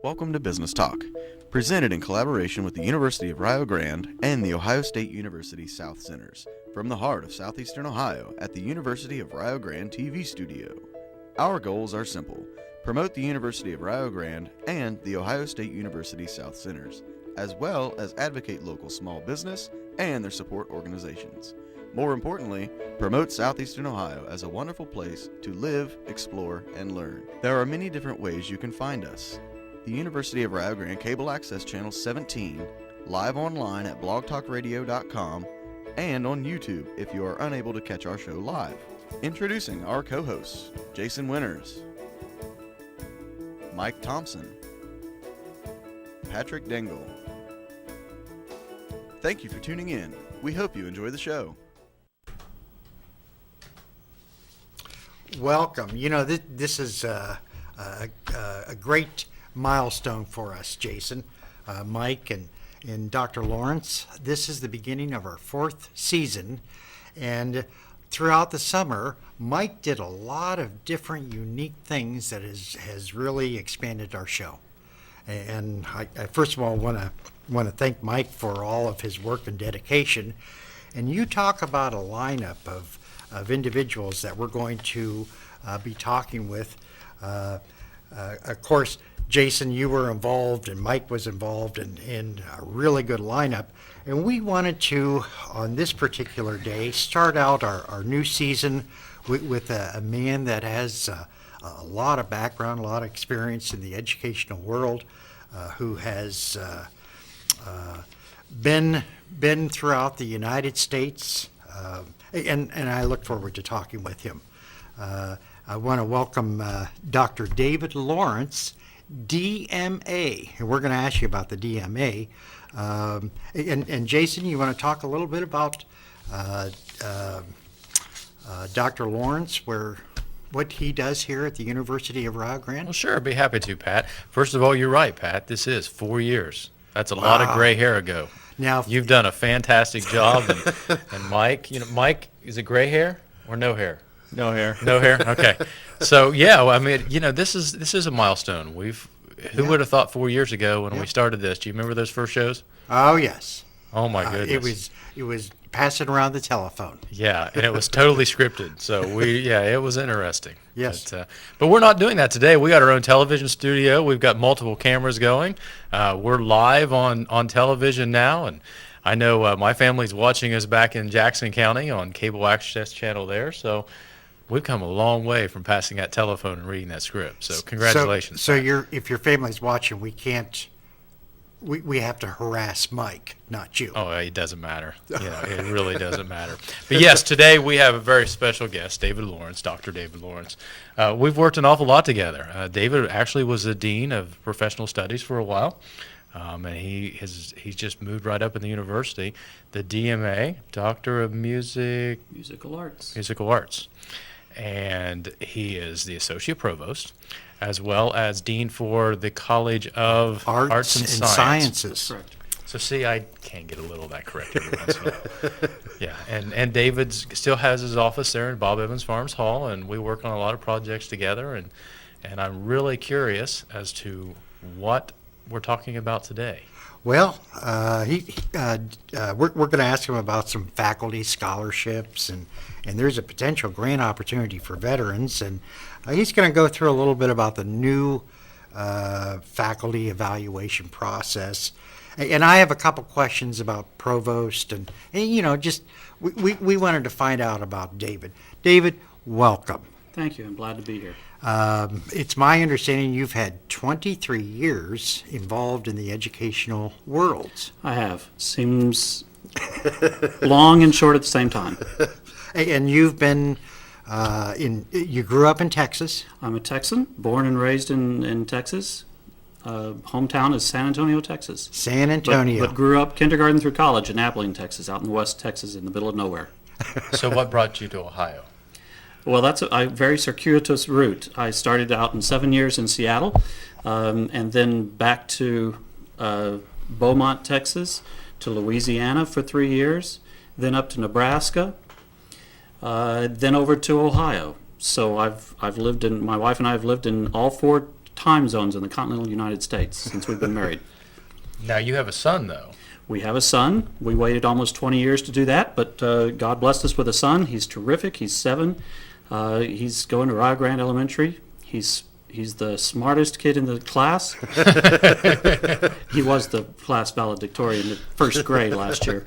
Welcome to Business Talk, presented in collaboration with the University of Rio Grande and the Ohio State University South Centers, from the heart of southeastern Ohio at the University of Rio Grande TV studio. Our goals are simple: promote the University of Rio Grande and the Ohio State University South Centers, as well as advocate local small business and their support organizations. More importantly, promote southeastern Ohio as a wonderful place to live, explore, and learn. There are many different ways you can find us. The University of Rio Grande Cable Access Channel 17, live online at blogtalkradio.com, and on YouTube if you are unable to catch our show live. Introducing our co-hosts, Jason Winters, Mike Thompson, Patrick Dengel. Thank you for tuning in. We hope you enjoy the show. Welcome. You know, this is a great milestone for us, Jason, Mike, and Dr. Lawrence. This is the beginning of our fourth season, and throughout the summer, Mike did a lot of different unique things that has really expanded our show. And I first of all want to thank Mike for all of his work and dedication. And you talk about a lineup of individuals that we're going to be talking with. Of course, Jason, you were involved and Mike was involved in a really good lineup. And we wanted to, on this particular day, start out our new season with a man that has a lot of background, a lot of experience in the educational world, who has been throughout the United States, and I look forward to talking with him. I want to welcome Dr. David Lawrence, DMA, and we're going to ask you about the DMA. And Jason, you want to talk a little bit about Dr. Lawrence, what he does here at the University of Rio Grande? Well, sure, I'd be happy to, Pat. First of all, you're right, Pat. This is 4 years. That's a lot of gray hair ago. Now You've done a fantastic job. And Mike, Mike, is it gray hair or no hair? No hair. No hair? Okay. So, yeah, I mean, this is a milestone. Who would have thought 4 years ago when we started this? Do you remember those first shows? Oh, yes. Oh, my goodness. It was passing around the telephone. Yeah, and it was totally scripted. So it was interesting. Yes. But we're not doing that today. We got our own television studio. We've got multiple cameras going. We're live on television now, and I know my family's watching us back in Jackson County on Cable Access Channel there. So we've come a long way from passing that telephone and reading that script. So congratulations. So if your family's watching, we have to harass Mike, not you. Oh, it doesn't matter. It really doesn't matter. But yes, today we have a very special guest, David Lawrence, Dr. David Lawrence. We've worked an awful lot together. David actually was the dean of professional studies for a while, and he's just moved right up in the university. The DMA, Doctor of Musical Arts, and he is the associate provost, as well as dean for the College of Arts and Sciences. Correct. So see, I can get a little of that correct every once in a while. Yeah, and David still has his office there in Bob Evans Farms Hall, and we work on a lot of projects together, and I'm really curious as to what we're talking about today. Well, we're going to ask him about some faculty scholarships, and there's a potential grant opportunity for veterans, and he's going to go through a little bit about the new faculty evaluation process. And I have a couple questions about Provost, and just we wanted to find out about David. David, welcome. Thank you. I'm glad to be here. It's my understanding you've had 23 years involved in the educational world. I have. Seems long and short at the same time. And you've been you grew up in Texas? I'm a Texan, born and raised in Texas. Hometown is San Antonio, Texas. San Antonio. But grew up kindergarten through college in Abilene, Texas, out in West Texas in the middle of nowhere. So what brought you to Ohio? Well, that's a very circuitous route. I started out in 7 years in Seattle, and then back to Beaumont, Texas, to Louisiana for 3 years, then up to Nebraska, then over to Ohio. So my wife and I have lived in all four time zones in the continental United States since we've been married. Now you have a son, though. We have a son. We waited almost 20 years to do that, but God blessed us with a son. He's terrific. He's 7. He's going to Rio Grande Elementary. He's the smartest kid in the class. He was the class valedictorian in the first grade last year.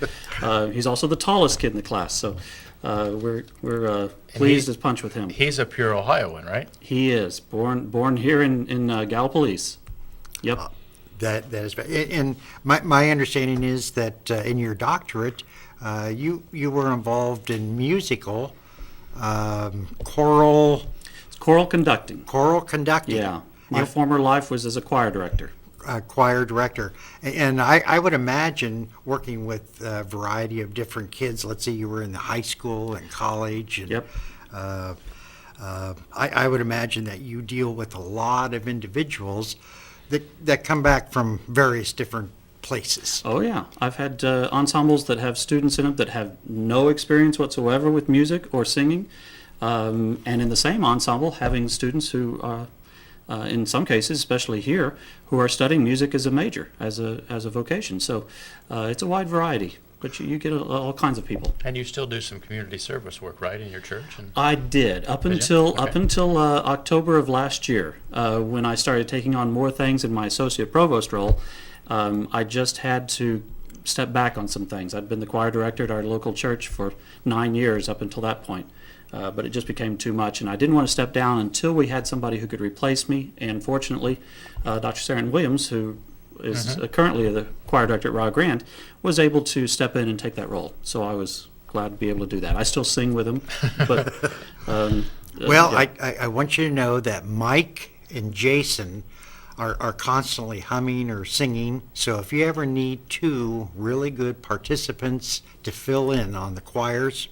He's also the tallest kid in the class, so we're pleased as punch with him. He's a pure Ohioan, right? He is born here in Gallipolis. Yep. That is, and my understanding is that in your doctorate, you were involved in musical, choral conducting. Choral conducting. Yeah. My former life was as a choir director. Choir director, and I would imagine working with a variety of different kids. Let's say you were in the high school and college. And, Yep. I would imagine that you deal with a lot of individuals that come back from various different places. Oh yeah, I've had ensembles that have students in them that have no experience whatsoever with music or singing, and in the same ensemble having students who, in some cases, especially here, who are studying music as a major, as a vocation. So it's a wide variety, but you get all kinds of people. And you still do some community service work, right, in your church? And I did up Did you? until Okay. up until October of last year, when I started taking on more things in my associate provost role. I just had to step back on some things. I'd been the choir director at our local church for 9 years up until that point, but it just became too much, and I didn't want to step down until we had somebody who could replace me. And fortunately, Dr. Saren Williams, who is currently the choir director at Rio Grande, was able to step in and take that role. So I was glad to be able to do that. I still sing with him, but Well, yeah. I want you to know that Mike and Jason are constantly humming or singing. So if you ever need 2 really good participants to fill in on the choirs,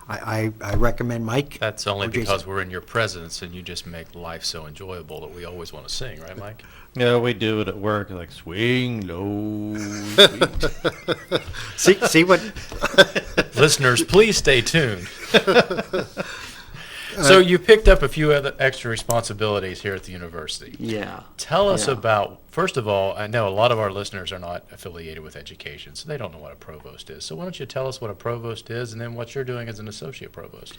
I recommend Mike. that's only or Jason. because we're in your presence and you just make life so enjoyable that we always want to sing, right, Mike? Yeah, we do it at work, like swing low, sweet. See what? Listeners, please stay tuned. So you picked up a few other extra responsibilities here at the university. Yeah. Tell us Yeah. about, first of all, I know a lot of our listeners are not affiliated with education, so they don't know what a provost is. So why don't you tell us what a provost is and then what you're doing as an associate provost?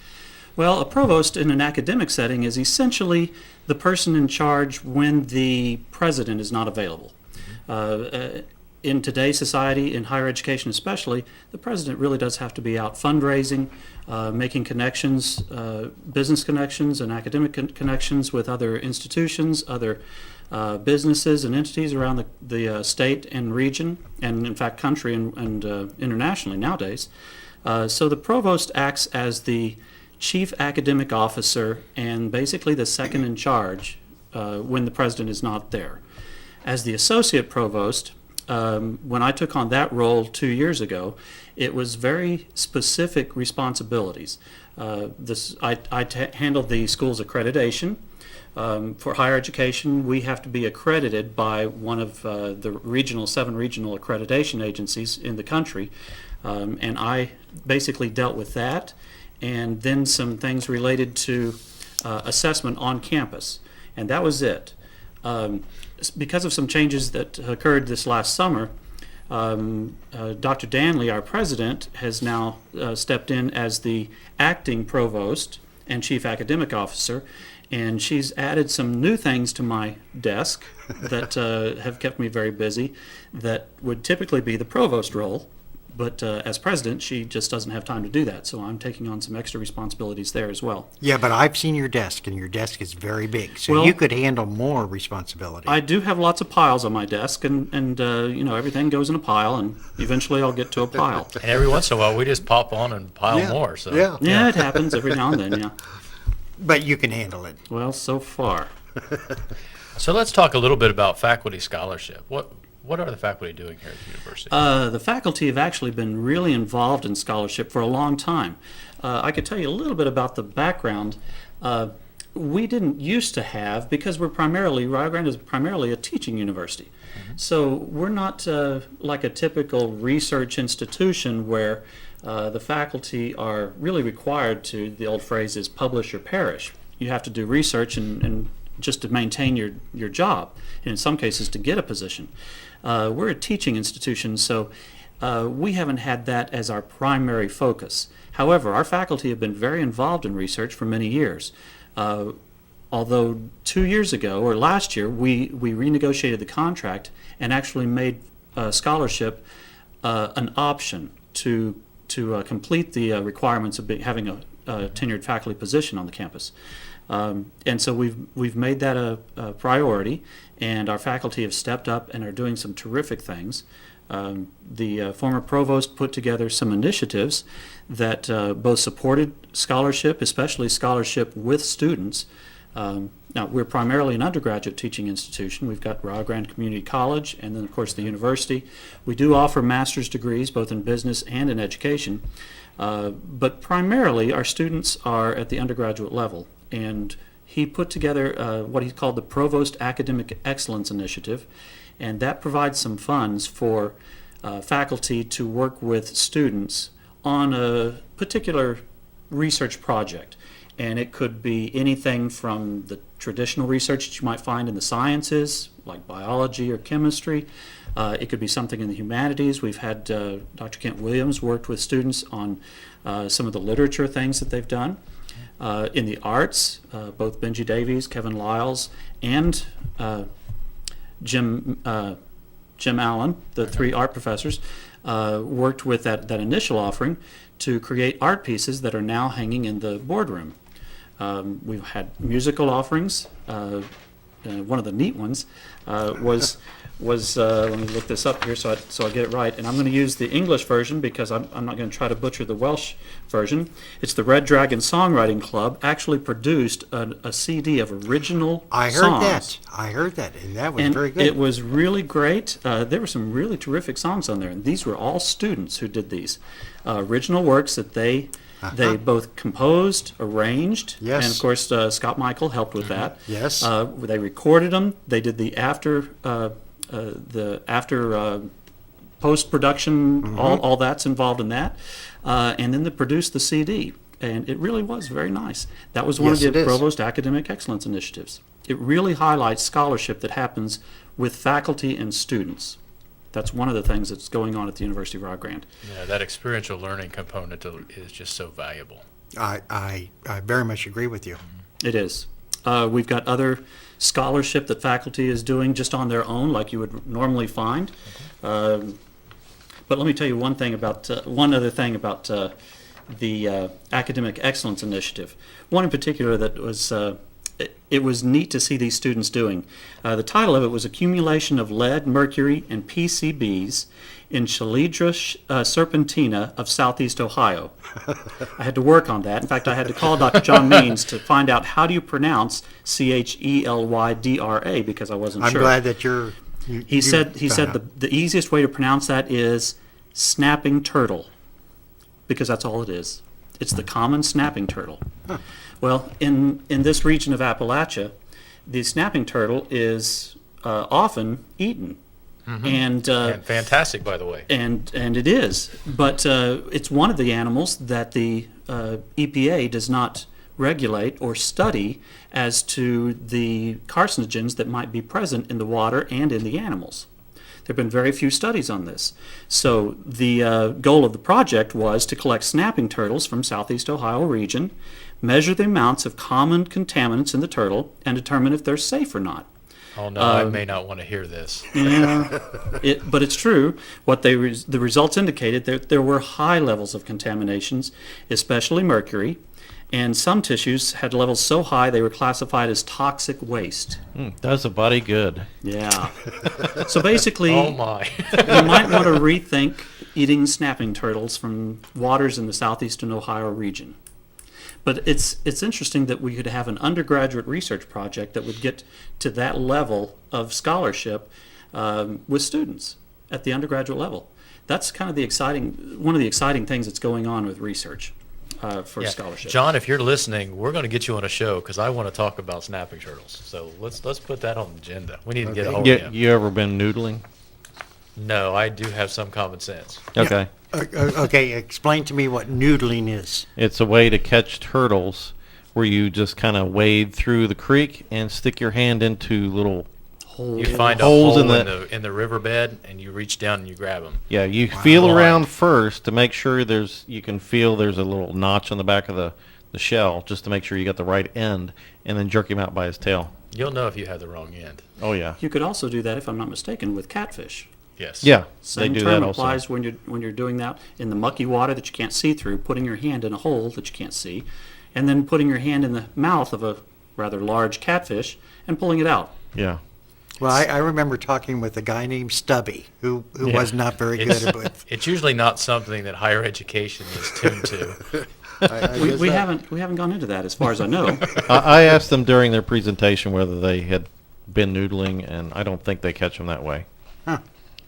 Well, a provost in an academic setting is essentially the person in charge when the president is not available. In today's society, in higher education especially, the president really does have to be out fundraising, making connections, business connections and academic connections with other institutions, other businesses and entities around the state and region, and in fact country and internationally nowadays. So the provost acts as the chief academic officer and basically the second in charge when the president is not there. As the associate provost, when I took on that role 2 years ago, it was very specific responsibilities. I handled the school's accreditation. For higher education, we have to be accredited by one of the 7 regional accreditation agencies in the country, and I basically dealt with that, and then some things related to assessment on campus, and that was it. Because of some changes that occurred this last summer, Dr. Danley, our president, has now stepped in as the acting provost and chief academic officer, and she's added some new things to my desk that have kept me very busy that would typically be the provost role. But as president, she just doesn't have time to do that, so I'm taking on some extra responsibilities there as well. Yeah, but I've seen your desk, and your desk is very big, so Well, you could handle more responsibility. I do have lots of piles on my desk, and everything goes in a pile, and eventually I'll get to a pile. And every once in a while, we just pop on and pile Yeah, more. So yeah. Yeah, it happens every now and then, yeah. But you can handle it. Well, so far. So let's talk a little bit about faculty scholarship. What are the faculty doing here at the university? The faculty have actually been really involved in scholarship for a long time. I could tell you a little bit about the background. We didn't used to have, because Rio Grande is primarily a teaching university. So we're not like a typical research institution where the faculty are really required to, the old phrase is publish or perish. You have to do research and just to maintain your job, and in some cases to get a position. We're a teaching institution, so we haven't had that as our primary focus. However, our faculty have been very involved in research for many years. Although 2 years ago, or last year, we renegotiated the contract and actually made scholarship an option to complete the requirements of having a tenured faculty position on the campus. And so we've made that a priority, and our faculty have stepped up and are doing some terrific things. The former provost put together some initiatives that both supported scholarship, especially scholarship with students. Now, we're primarily an undergraduate teaching institution. We've got Rio Grande Community College and then, of course, the university. We do offer master's degrees both in business and in education. But primarily, our students are at the undergraduate level. And he put together what he called the Provost Academic Excellence Initiative. And that provides some funds for faculty to work with students on a particular research project. And it could be anything from the traditional research that you might find in the sciences, like biology or chemistry. It could be something in the humanities. We've had Dr. Kent Williams worked with students on some of the literature things that they've done. In the arts, both Benji Davies, Kevin Lyles, and Jim Allen, the three art professors, worked with that initial offering to create art pieces that are now hanging in the boardroom. We've had musical offerings. One of the neat ones was let me look this up here so I get it right. And I'm going to use the English version because I'm not going to try to butcher the Welsh version. It's the Red Dragon Songwriting Club actually produced a CD of original songs. I heard that, and that was very good. It was really great. There were some really terrific songs on there, and these were all students who did these original works that they both composed, arranged, Yes. and of course Scott Michael helped with that. Yes. They recorded them. They did the after post-production, all that's involved in that, and then they produced the CD, and it really was very nice. That was one Yes, of the it is. Provost Academic Excellence Initiatives. It really highlights scholarship that happens with faculty and students. That's one of the things that's going on at the University of Rio Grande. Yeah, that experiential learning component is just so valuable. I very much agree with you. It is. We've got other scholarship that faculty is doing just on their own, like you would normally find. But let me tell you one other thing about the Academic Excellence Initiative. One in particular that was it was neat to see these students doing. The title of it was Accumulation of Lead, Mercury, and PCBs in Chalidra Serpentina of Southeast Ohio. I had to work on that. In fact, I had to call Dr. John Means to find out how do you pronounce CHELYDRA because I wasn't I'm sure. glad that He said the easiest way to pronounce that is snapping turtle, because that's all it is. It's the common snapping turtle. Huh. Well, in this region of Appalachia, the snapping turtle is often eaten. And fantastic, by the way. And it is, but it's one of the animals that the EPA does not regulate or study as to the carcinogens that might be present in the water and in the animals. There have been very few studies on this. So the goal of the project was to collect snapping turtles from Southeast Ohio region, measure the amounts of common contaminants in the turtle, and determine if they're safe or not. Oh no, I may not want to hear this. Yeah, but it's true. What the results indicated that there were high levels of contaminations, especially mercury, and some tissues had levels so high they were classified as toxic waste. Does the body good. Yeah. So basically, Oh my. you might want to rethink eating snapping turtles from waters in the southeastern Ohio region. But it's interesting that we could have an undergraduate research project that would get to that level of scholarship with students at the undergraduate level. That's kind of one of the exciting things that's going on with research for scholarship. John, if you're listening, we're going to get you on a show because I want to talk about snapping turtles. So let's put that on the agenda. We need to get a hold of him. You ever been noodling? No, I do have some common sense. Okay. Okay, explain to me what noodling is. It's a way to catch turtles where you just kind of wade through the creek and stick your hand into little. You find a Holes hole in in the riverbed, and you reach down and you grab them. Yeah, you feel Blind. around first to make sure you can feel there's a little notch on the back of the shell, just to make sure you got the right end, and then jerk him out by his tail. You'll know if you have the wrong end. Oh yeah. You could also do that, if I'm not mistaken, with catfish. Yes. Yeah, Same they do term that also. applies when you're doing that in the mucky water that you can't see through, putting your hand in a hole that you can't see, and then putting your hand in the mouth of a rather large catfish and pulling it out. Yeah. Well, I remember talking with a guy named Stubby, who was not very good at it. It's usually not something that higher education is tuned to. We haven't gone into that as far as I know. I asked them during their presentation whether they had been noodling, and I don't think they catch them that way. Huh.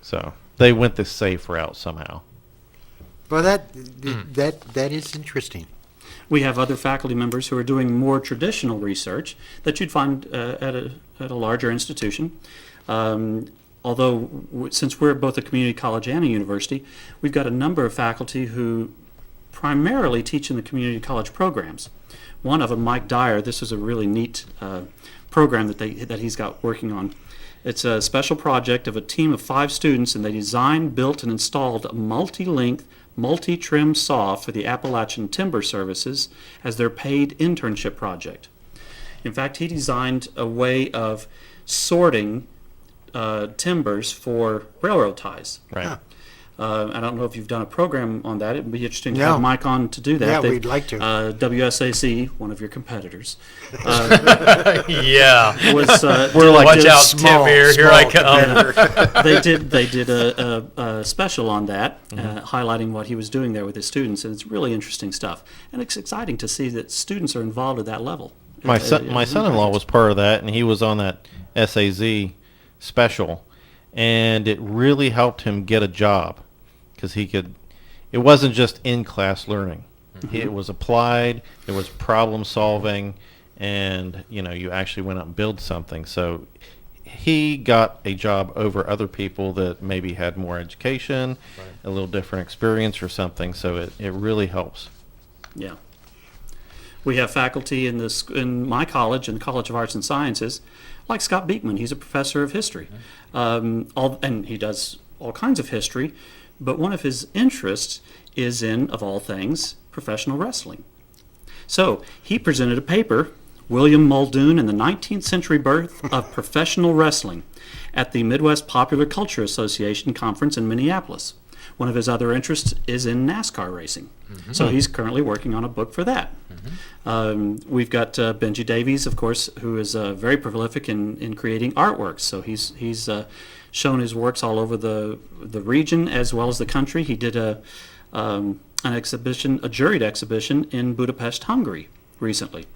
So they went the safe route somehow. Well, that is interesting. We have other faculty members who are doing more traditional research that you'd find at a larger institution. Since we're both a community college and a university, we've got a number of faculty who primarily teach in the community college programs. One of them, Mike Dyer, this is a really neat program that he's got working on. It's a special project of a team of 5 students, and they designed, built, and installed a multi-length, multi-trim saw for the Appalachian Timber Services as their paid internship project. In fact, he designed a way of sorting timbers for railroad ties. Right. Huh. I don't know if you've done a program on that. It'd be interesting to No. have Mike on to do that. Yeah, we'd like to. WSAC, one of your competitors, Yeah. was We're like Watch just out, Tim. Here I come. they did a special on that, highlighting what he was doing there with his students, and it's really interesting stuff. And it's exciting to see that students are involved at that level. My son-in-law was part of that, and he was on that SAZ special, and it really helped him get a job because it wasn't just in-class learning. It was applied, there was problem solving, and you actually went out and build something. So he got a job over other people that maybe had more education, a little different experience or something. So it really helps. Yeah. We have faculty in my college, in the College of Arts and Sciences, like Scott Beekman. He's a professor of history, and he does all kinds of history. But one of his interests is in, of all things, professional wrestling. So he presented a paper, William Muldoon and the 19th Century Birth of Professional Wrestling, at the Midwest Popular Culture Association Conference in Minneapolis. One of his other interests is in NASCAR racing. So he's currently working on a book for that. We've got Benji Davies, of course, who is very prolific in creating artworks. So he's shown his works all over the region as well as the country. He did an exhibition, a juried exhibition in Budapest, Hungary, recently.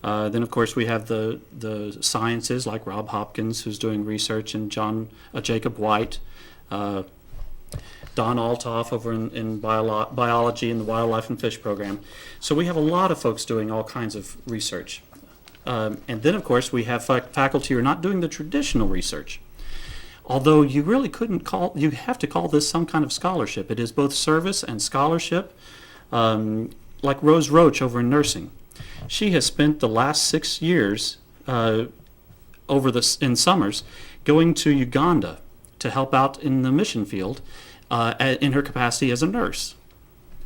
Then, of course, we have the sciences like Rob Hopkins, who's doing research, and Jacob White, Don Altoff over in biology in the Wildlife and Fish program. So we have a lot of folks doing all kinds of research. And then, of course, we have faculty who are not doing the traditional research. Although you really you have to call this some kind of scholarship. It is both service and scholarship, like Rose Roach over in nursing. She has spent the last 6 years in summers going to Uganda to help out in the mission field in her capacity as a nurse.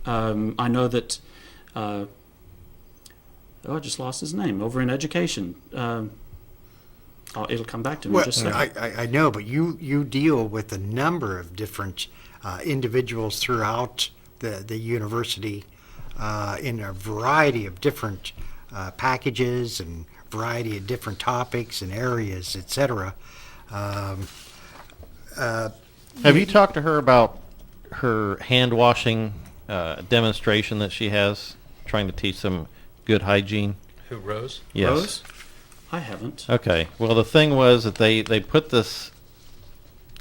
I know that, I just lost his name, over in education. It'll come back to me in just a second. I know, but you deal with a number of different individuals throughout the university in a variety of different packages and variety of different topics and areas, etc. Have you talked to her about her hand washing demonstration that she has, trying to teach them good hygiene? Who, Rose? Yes. Rose? I haven't. Okay. Well, the thing was that they put this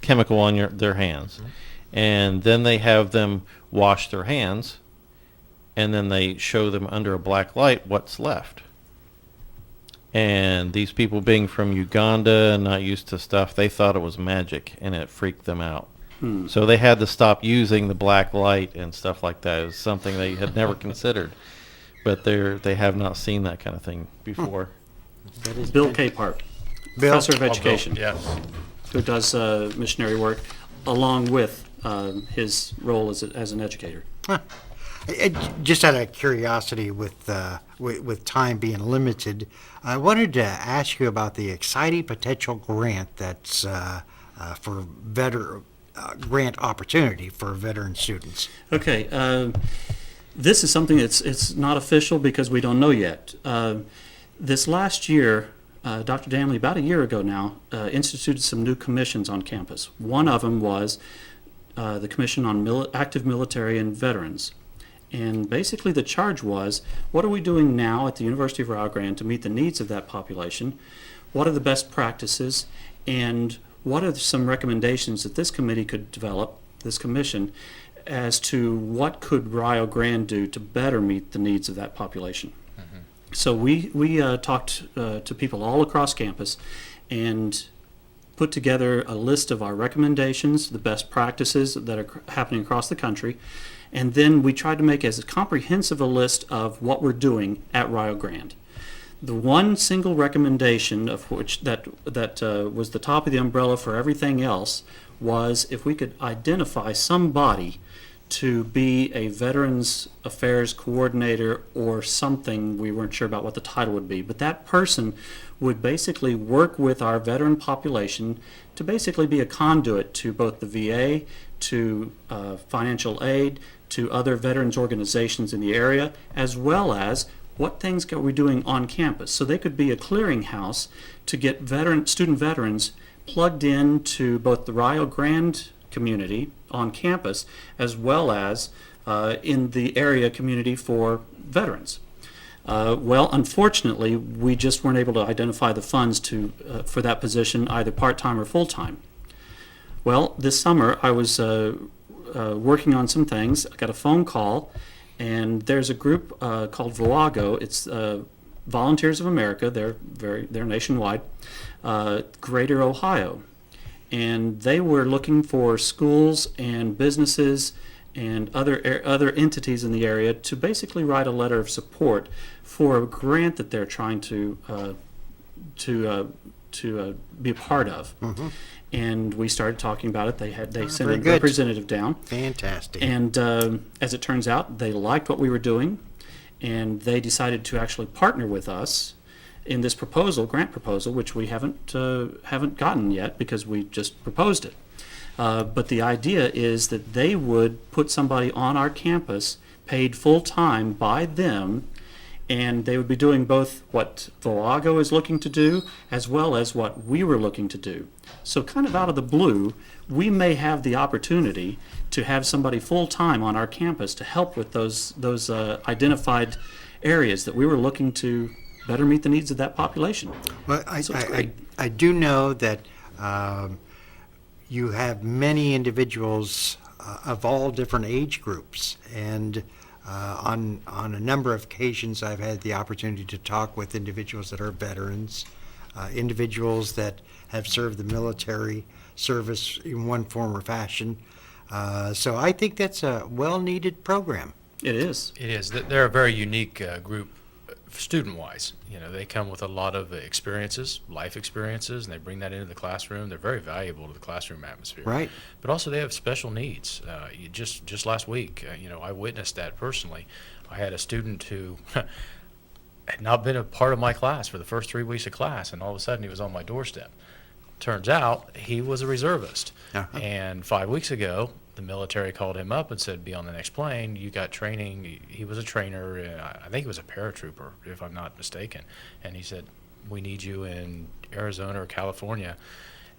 chemical on their hands, and then they have them wash their hands, and then they show them under a black light what's left. And these people being from Uganda and not used to stuff, they thought it was magic, and it freaked them out. So they had to stop using the black light and stuff like that. It was something they had never considered. but they have not seen that kind of thing before. That is Bill Capehart, Bill. professor of Oh, Bill, education, yes. who does missionary work along with his role as an educator. Just out of curiosity, with time being limited, I wanted to ask you about the exciting potential grant that's for grant opportunity for veteran students. Okay, this is something it's not official because we don't know yet. This last year, Dr. Danley, about a year ago now, instituted some new commissions on campus. One of them was the Commission on Active Military and Veterans. And basically the charge was, what are we doing now at the University of Rio Grande to meet the needs of that population? What are the best practices? And what are some recommendations that this committee could develop, this commission, as to what could Rio Grande do to better meet the needs of that population? So we talked to people all across campus and put together a list of our recommendations, the best practices that are happening across the country, and then we tried to make as comprehensive a list of what we're doing at Rio Grande. The one single recommendation of which that was the top of the umbrella for everything else was if we could identify somebody to be a Veterans Affairs coordinator or something. We weren't sure about what the title would be, but that person would basically work with our veteran population to basically be a conduit to both the VA, to financial aid, to other veterans organizations in the area, as well as what things are we doing on campus. So they could be a clearinghouse to get student veterans plugged into both the Rio Grande community on campus, as well as in the area community for veterans. Well, unfortunately, we just weren't able to identify the funds for that position, either part-time or full-time. Well, this summer I was working on some things. I got a phone call, and there's a group called VOAGO. It's Volunteers of America. They're nationwide. Greater Ohio. And they were looking for schools and businesses and other entities in the area to basically write a letter of support for a grant that they're trying to be a part of. Mm-hmm. And we started talking about it. They sent a representative down. Fantastic. And as it turns out, they liked what we were doing, and they decided to actually partner with us in this grant proposal, which we haven't gotten yet because we just proposed it. But the idea is that they would put somebody on our campus paid full-time by them, and they would be doing both what VOAGO is looking to do as well as what we were looking to do. So kind of out of the blue, we may have the opportunity to have somebody full-time on our campus to help with those identified areas that we were looking to better meet the needs of that population. Well, I do know that you have many individuals of all different age groups, and on a number of occasions I've had the opportunity to talk with individuals that are veterans, individuals that have served the military service in one form or fashion. So I think that's a well-needed program. It is. It is. They're a very unique group student-wise. They come with a lot of experiences, life experiences, and they bring that into the classroom. They're very valuable to the classroom atmosphere. Right. But also they have special needs. Just last week, I witnessed that personally. I had a student who had not been a part of my class for the first 3 weeks of class, and all of a sudden he was on my doorstep. Turns out he was a reservist. Uh-huh. And 5 weeks ago, the military called him up and said, be on the next plane. You got training. He was a trainer. I think he was a paratrooper, if I'm not mistaken. And he said, we need you in Arizona or California.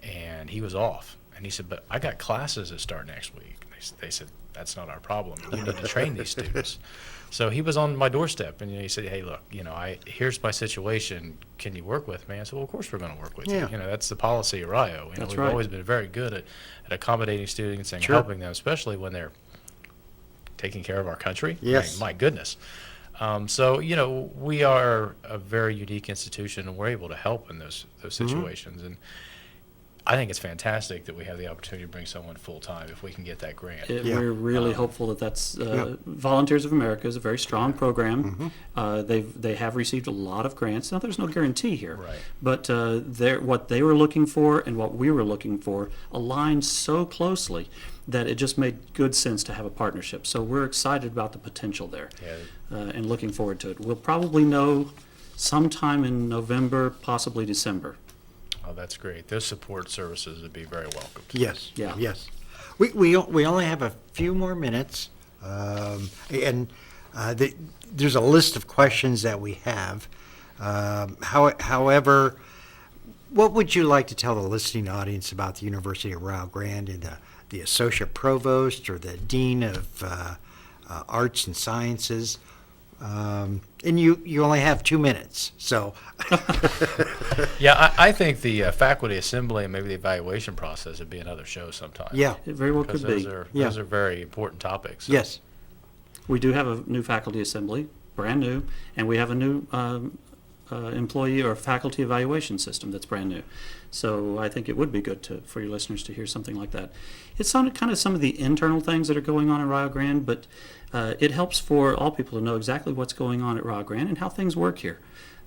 And he was off. And he said, but I got classes that start next week. They said, that's not our problem. You need to train these students. So he was on my doorstep, and he said, hey, look, here's my situation. Can you work with me? I said, well, of course we're going to work with you. That's the policy of Rio. We've always been very good at accommodating students and helping them, especially when they're taking care of our country. Yes. My goodness. So, we are a very unique institution, and we're able to help in those situations. And I think it's fantastic that we have the opportunity to bring someone full-time if we can get that grant. Yeah. We're really hopeful that that's Volunteers of America is a very strong program. They have received a lot of grants. Now, there's no guarantee here, Right. but what they were looking for and what we were looking for aligned so closely that it just made good sense to have a partnership. So we're excited about the potential there, Yeah. and looking forward to it. We'll probably know sometime in November, possibly December. Oh, that's great. Those support services would be very welcome. Yes. Yeah. Yes. We only have a few more minutes, there's a list of questions that we have. However, what would you like to tell the listening audience about the University of Rio Grande and the associate provost or the dean of arts and sciences? And you only have 2 minutes, so. Yeah, I think the faculty assembly and maybe the evaluation process would be another show sometime. Yeah. It very well Because could be. those are very important topics. Yes. We do have a new faculty assembly, brand new, and we have a new employee or faculty evaluation system that's brand new. So I think it would be good for your listeners to hear something like that. It's kind of some of the internal things that are going on in Rio Grande, but it helps for all people to know exactly what's going on at Rio Grande and how things work here.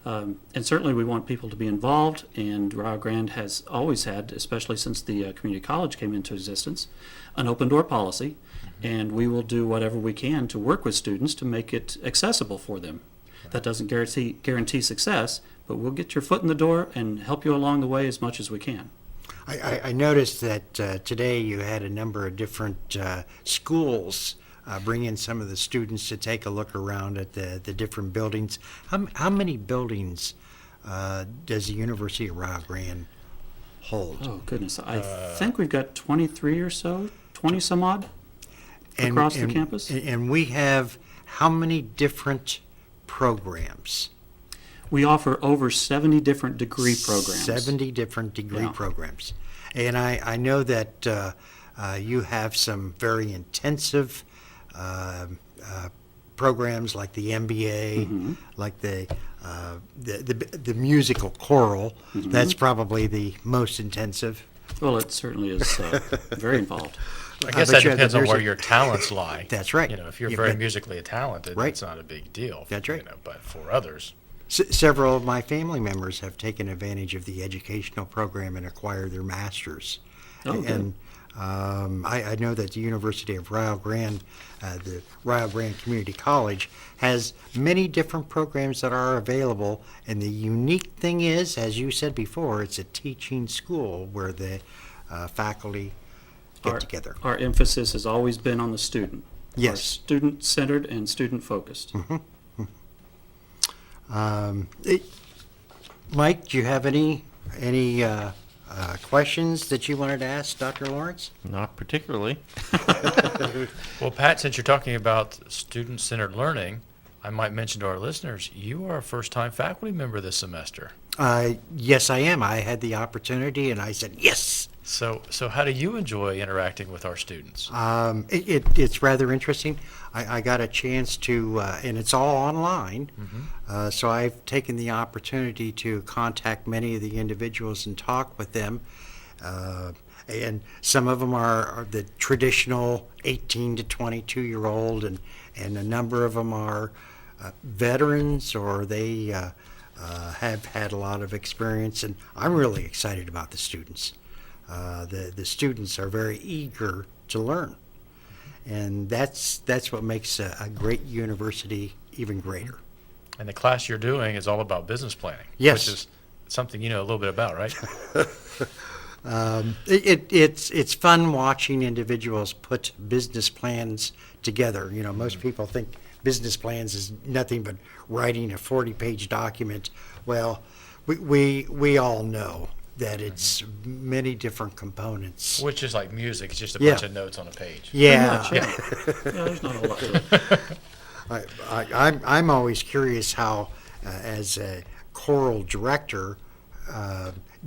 And certainly we want people to be involved, and Rio Grande has always had, especially since the community college came into existence, an open door policy, and we will do whatever we can to work with students to make it accessible for them. That doesn't guarantee success, but we'll get your foot in the door and help you along the way as much as we can. I noticed that today you had a number of different schools bring in some of the students to take a look around at the different buildings. How many buildings does the University of Rio Grande hold? Oh, goodness. I think we've got 23 or so, 20 some odd across the campus. And we have how many different programs? We offer over 70 different degree programs. 70 different degree Yeah. programs. And I know that you have some very intensive programs like the MBA, like the musical choral. That's probably the most intensive. Well, it certainly is very involved. I guess but that depends on there's where a- your talents lie. That's right. You know, if you're Yeah, very but- musically talented, Right. it's not a big deal. That's right. You know, but for others, Several of my family members have taken advantage of the educational program and acquired their masters. Oh, good. And I know that the University of Rio Grande, the Rio Grande Community College, has many different programs that are available. And the unique thing is, as you said before, it's a teaching school where the faculty get together. Our emphasis has always been on the student. Yes. We're student-centered and student-focused. Mike, do you have any questions that you wanted to ask Dr. Lawrence? Not particularly. well, Pat, since you're talking about student-centered learning, I might mention to our listeners, you are a first-time faculty member this semester. Yes, I am. I had the opportunity, and I said yes. So how do you enjoy interacting with our students? It's rather interesting. I got a chance to, and it's all online, so I've taken the opportunity to contact many of the individuals and talk with them. And some of them are the traditional 18 to 22-year-old, and a number of them are veterans, or they have had a lot of experience, and I'm really excited about the students. The students are very eager to learn, and that's what makes a great university even greater. And the class you're doing is all about business planning. Yes. Which is something you know a little bit about, right? It's fun watching individuals put business plans together. You know, most people think business plans is nothing but writing a 40-page document. Well, we all know that it's many different components. Which is like music. It's just a Yeah. bunch of notes on a page. Yeah. Yeah, there's not a whole lot to it. I'm always curious how, as a choral director,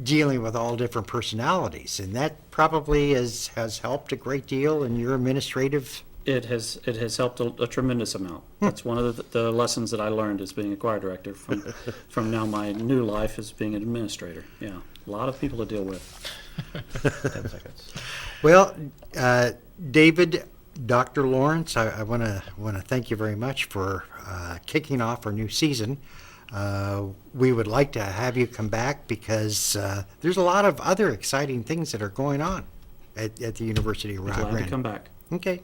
dealing with all different personalities, and that probably has helped a great deal in your administrative. It has helped a tremendous amount. That's one of the lessons that I learned as being a choir director from now my new life as being an administrator. Yeah, a lot of people to deal with. 10 seconds. Well, David, Dr. Lawrence, I want to thank you very much for kicking off our new season. We would like to have you come back because there's a lot of other exciting things that are going on at the University of Rio Glad to Grande. come back. Okay.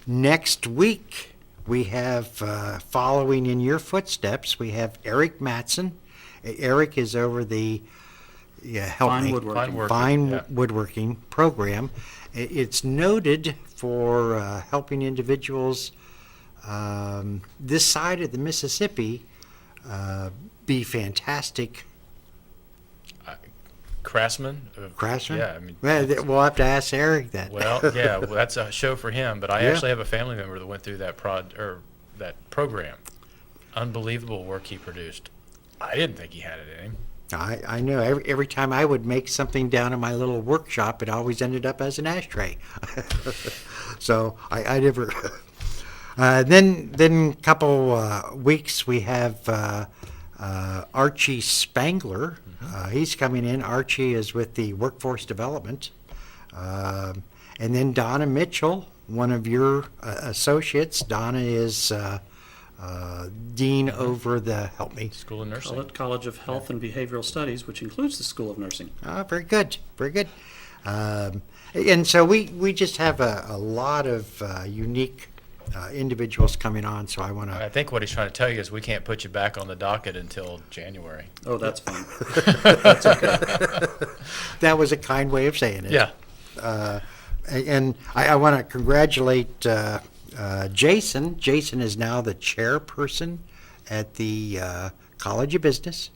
Next week, we have, following in your footsteps, we have Eric Matson. Eric is over the, help Fine me. woodworking. Fine yeah. woodworking program. It's noted for helping individuals this side of the Mississippi be fantastic Craftsman. craftsmen. Yeah, I mean, Well, we'll have to ask Eric that. well, yeah, well, that's a show for him. But I Yeah. actually have a family member that went through that that program. Unbelievable work he produced. I didn't think he had it in him. I know. Every time I would make something down in my little workshop, it always ended up as an ashtray. So I never. Then couple weeks we have Archie Spangler. He's coming in. Archie is with the Workforce Development. And then Donna Mitchell, one of your associates. Donna is dean over the, help me. School of Nursing. College of Health and Behavioral Studies, which includes the School of Nursing. Very good, very good. And so we just have a lot of unique individuals coming on, so I want I to, think what he's trying to tell you is we can't put you back on the docket until January. Oh, that's fine. that was a kind way of saying it. Yeah. And I want to congratulate Jason. Jason is now the chairperson at the College of Business.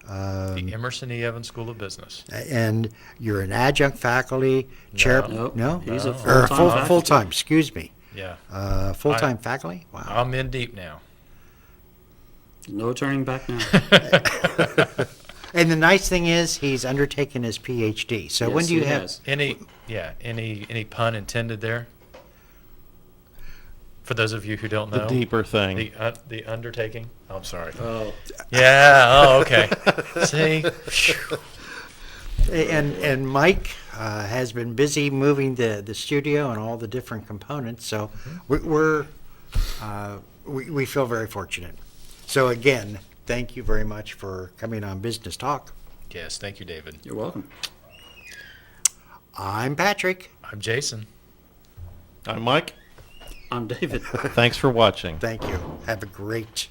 The Emerson E. Evans School of Business. And you're an adjunct faculty chair. Nope. No? He's a No. Or full-time faculty. full-time, excuse me. Yeah. Full-time faculty? Wow. I'm in deep now. No turning back now. And the nice thing is, he's undertaken his PhD. So when Yes, do you he have? has. Any pun intended there? For those of you who don't The know. deeper thing. The undertaking? I'm sorry. Oh, Yeah, oh, okay. See? And Mike has been busy moving the studio and all the different components. So we feel very fortunate. So again, thank you very much for coming on Business Talk. Yes, thank you, David. you're welcome. I'm Patrick. I'm Jason. I'm Mike. I'm David. Thanks for watching. Thank you. Have a great